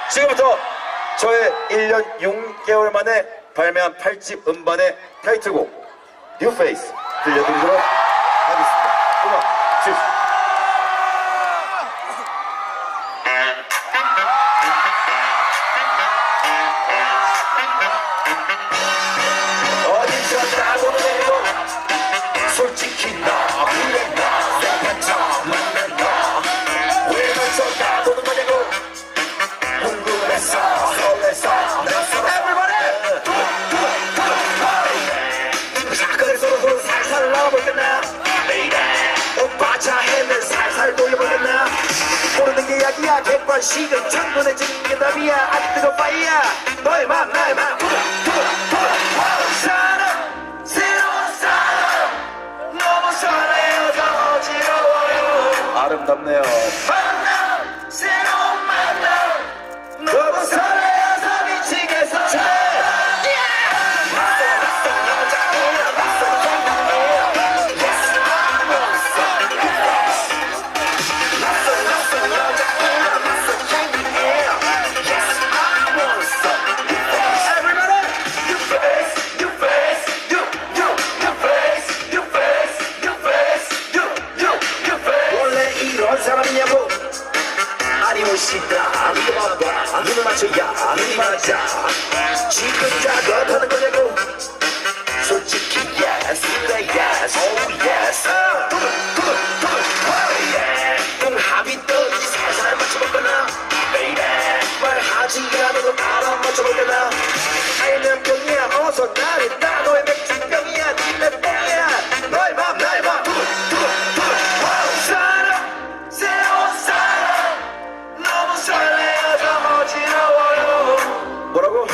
지금부터 저의 1년 6개월 만에 발매한 8집 음반의 타이틀곡 뉴페이스 들려드리도록 하겠습니다. 음악 주십시오. 어디서 나보는 내고 솔직히 나 그래 나 내가 처음 만난 너왜 벌써 나보는 거냐고 궁금했어 설레서 낯설어 그래서 서로 살살 나와보겠나 오빠 차에는 살살 돌려보겠나 모르는 게 약이야 객관식은 창문해지는 게 답이야 안 뜨거 파이야 너의 맘 나의 맘 사랑 새로운 사랑 너무 설레어서 어지러워요 아름답네요 만남 새로운 만남 너무 설레어서 미치겠어 사람이냐고 아니무시다 믿어봐봐 눈을 맞춰야 눈이 맞아 지금 작업하는 거냐고 솔직히 yes 그래 yes oh yes 합의도 살살 맞춰볼거나 말하지 않아도 알아 맞춰볼거나 알면 병이야 어서 나를 따 너의 맥주병이야 니네 뽕이야 너의 맘 나의 맘 뭐라고?